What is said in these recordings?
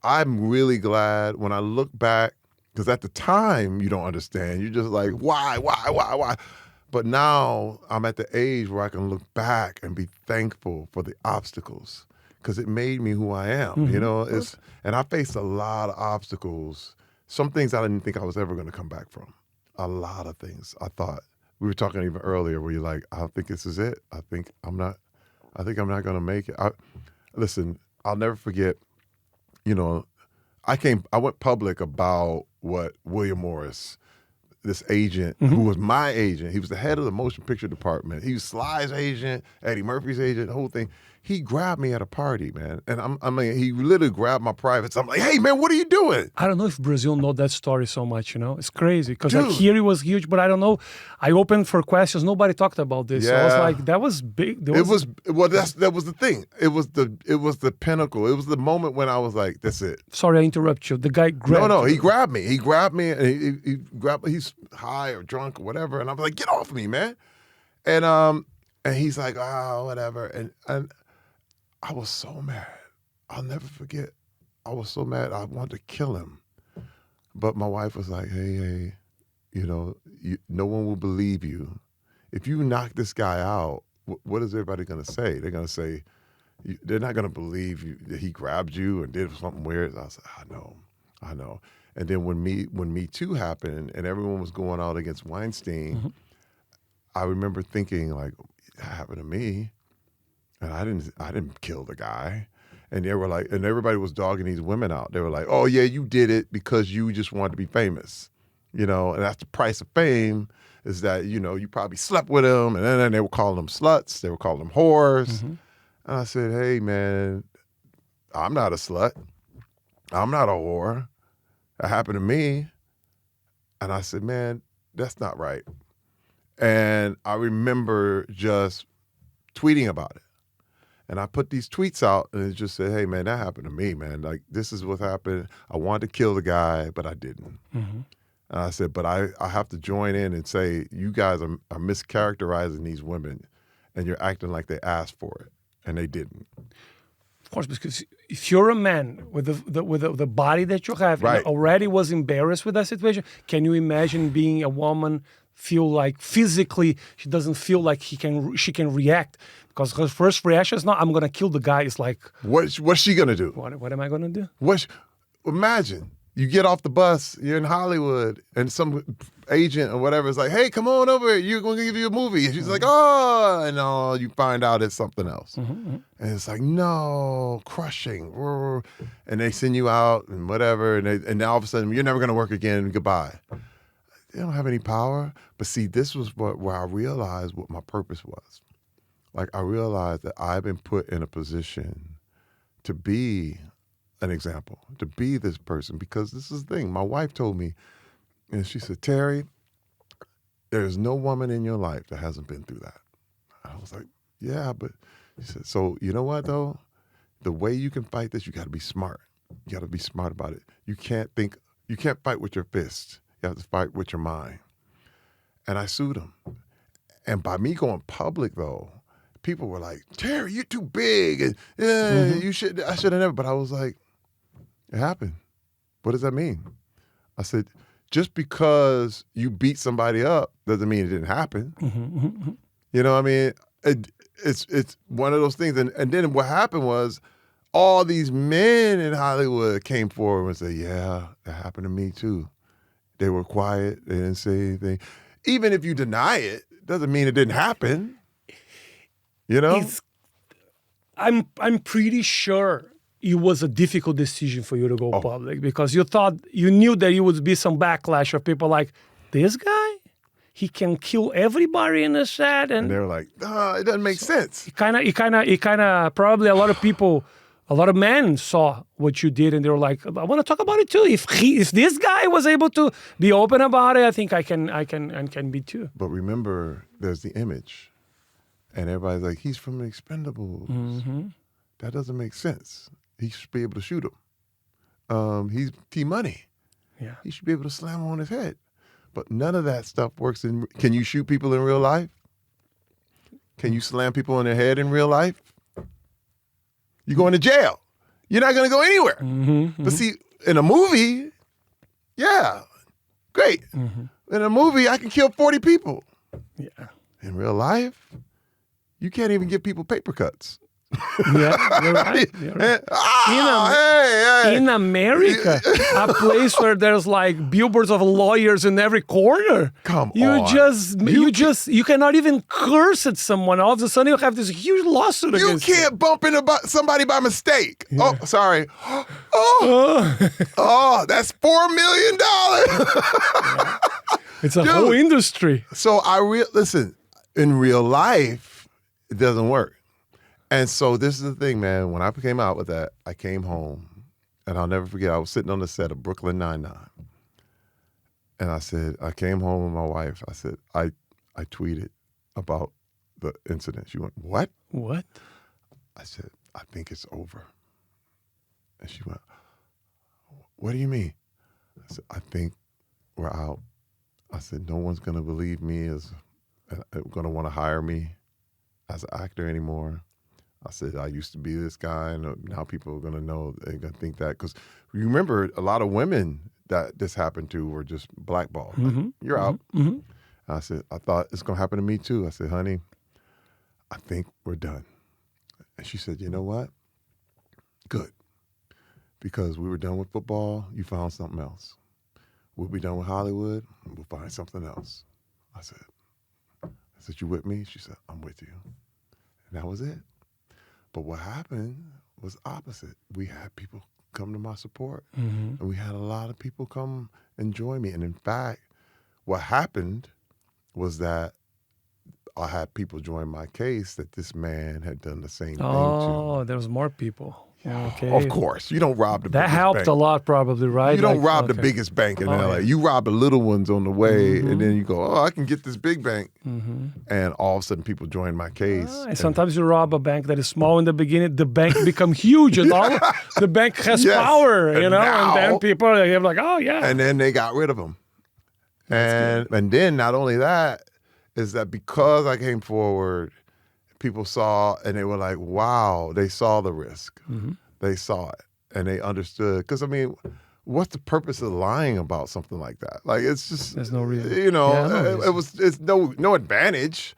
I'm really glad when I look back, because at the time you don't understand. You're just like, why? But now I'm at the age where I can look back and be thankful for the obstacles because it made me who I am. You know, and I faced a lot of obstacles. Some things I didn't think I was ever going to come back from. A lot of things I thought. We were talking even earlier where you're like, I don't think this is it. I think I'm not going to make it. Listen, I'll never forget, you know, I went public about what William Morris, this agent who was my agent, he was the head of the motion picture department. He was Sly's agent, Eddie Murphy's agent, the whole thing. He grabbed me at a party, man. And he literally grabbed my privates. I'm like, hey, man, what are you doing? I don't know if Brazil know that story so much, you know? It's crazy. Because like here it was huge, but I don't know. I opened for questions. Nobody talked about this. Yeah. So I was like, that was big. That was the thing. It was the pinnacle. It was the moment when I was like, that's it. Sorry, I interrupt you. The guy grabbed No, you. he grabbed me. He grabbed me and he grabbed me. He's high or drunk or whatever. And I'm like, get off me, man. And he's like, whatever. And I was so mad. I'll never forget. I was so mad. I wanted to kill him. But my wife was like, hey, you know, no one will believe you. If you knock this guy out, what is everybody going to say? They're going to say, they're not going to believe you that he grabbed you and did something weird. I was like, I know. And then when Me Too happened and everyone was going out against Weinstein, I remember thinking like, that happened to me. And I didn't kill the guy. And they were like, and everybody was dogging these women out. They were like, oh yeah, you did it because you just wanted to be famous. You know, and that's the price of fame is that, you know, you probably slept with them. And then they were calling them sluts. They were calling them whores. And I said, hey man, I'm not a slut. I'm not a whore. That happened to me. And I said, man, that's not right. And I remember just tweeting about it. And I put these tweets out and it just said, hey, man, that happened to me, man. Like, this is what happened. I wanted to kill the guy, but I didn't. And I said, but I have to join in and say, you guys are mischaracterizing these women and you're acting like they asked for it. And they didn't. Of course, because if you're a man with the body that you have Right. and already was embarrassed with that situation, can you imagine being a woman, feel like physically she doesn't feel like she can react? Because her first reaction is not, I'm going to kill the guy. It's like, what's she going to do? What am I going to do? Imagine you get off the bus, you're in Hollywood, and some agent or whatever is like, hey, come on over here. You're going to give you a movie. And she's like, oh, and all you find out it's something else. And it's like, no, crushing. And they send you out and whatever. And now all of a sudden, you're never going to work again. Goodbye. They don't have any power. But see, this was where I realized what my purpose was. Like, I realized that I've been put in a position to be an example, to be this person, because this is the thing. My wife told me, and she said, Terry, there's no woman in your life that hasn't been through that. I was like, yeah, but she said, so you know what, though? The way you can fight this, you got to be smart. You got to be smart about it. You can't fight with your fists. You have to fight with your mind. And I sued him. And by me going public, though, people were like, Terry, you're too big. And I should have never. But I was like, it happened. What does that mean? I said, just because you beat somebody up doesn't mean it didn't happen. You know what I mean? It's one of those things. And then what happened was all these men in Hollywood came forward and said, yeah, that happened to me too. They were quiet. They didn't say anything. Even if you deny it, doesn't mean it didn't happen. You know? I'm pretty sure it was a difficult decision for you to go public because you knew that it would be some backlash of people like, this guy, he can kill everybody in the set, and they were like, it doesn't make sense. It kind of probably a lot of people, a lot of men saw what you did, and they were like, I want to talk about it too. If this guy was able to be open about it, I think I can be too. But remember, there's the image. And everybody's like, he's from the Expendables. That doesn't make sense. He should be able to shoot him. He's T-Money. Yeah. He should be able to slam him on his head. But none of that stuff works in... Can you shoot people in real life? Can you slam people on their head in real life? You going to jail. you're not going to go anywhere. But see, in a movie, yeah, great. In a movie, I can kill 40 people. Yeah. In real life, you can't even give people paper cuts. Yeah, you're right. You're right. Hey. In America, a place where there's like billboards of lawyers in every corner. Come you on. You cannot even curse at someone. All of a sudden, you have this huge lawsuit You against you. can't bump into somebody by mistake. Yeah. Oh, sorry. Oh, that's $4 million. Yeah. It's a whole industry. So listen, in real life, it doesn't work. And so this is the thing, man. When I came out with that, I came home, and I'll never forget, I was sitting on the set of Brooklyn Nine-Nine. And I said, I came home with my wife. I said, I tweeted about the incident. She went, what? What? I said, I think it's over. And she went, what do you mean? I said, I think we're out. I said, no one's going to believe me, going to want to hire me as an actor anymore. I said, I used to be this guy, and now people are going to know, they're going to think that. Because you remember, a lot of women that this happened to were just blackballed. Like, you're out. I said, I thought it's going to happen to me too. I said, honey, I think we're done. And she said, you know what? Good. Because we were done with football, you found something else. We'll be done with Hollywood, and we'll find something else. I said, you with me? She said, I'm with you. And that was it. But what happened was opposite. We had people come to my support, and we had a lot of people come and join me. And in fact, what happened was that I had people join my case that this man had done the same thing to. Oh, there was more people. Okay. Of course. You don't rob the biggest bank. That helped a lot probably, right? You don't rob the biggest bank in LA. You rob the little ones on the way, and then you go, oh, I can get this big bank. And all of a sudden people join my case. And sometimes you rob a bank that is small in the beginning, the bank become huge, and all the bank has power, and then people are like, oh, yeah. And then they got rid of them. And then not only that, is that because I came forward, people saw and they were like, wow, they saw the risk. They saw it and they understood. Because, I mean, what's the purpose of lying about something like that? Like, it's just, there's no reason. It's no advantage.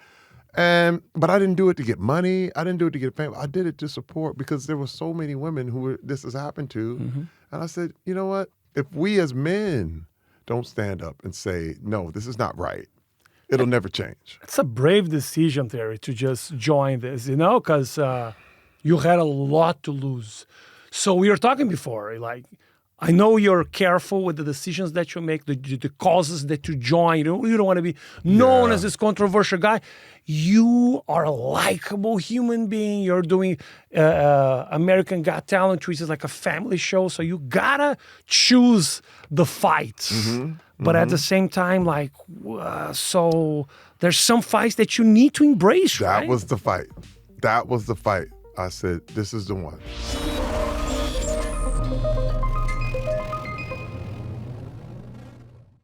But I didn't do it to get money. I didn't do it to get fame. I did it to support because there were so many women who this has happened to. And I said, you know what? If we as men don't stand up and say, no, this is not right, it'll never change. It's a brave decision, Terry, to just join this, because you had a lot to lose. So we were talking before, like, I know you're careful with the decisions that you make, the causes that you join. You don't want to be known as this controversial guy. You are a likable human being. You're doing American Got Talent, which is like a family show. So you gotta choose the fights. But at the same time, like, so there's some fights that you need to embrace, right? That was the fight. I said, this is the one.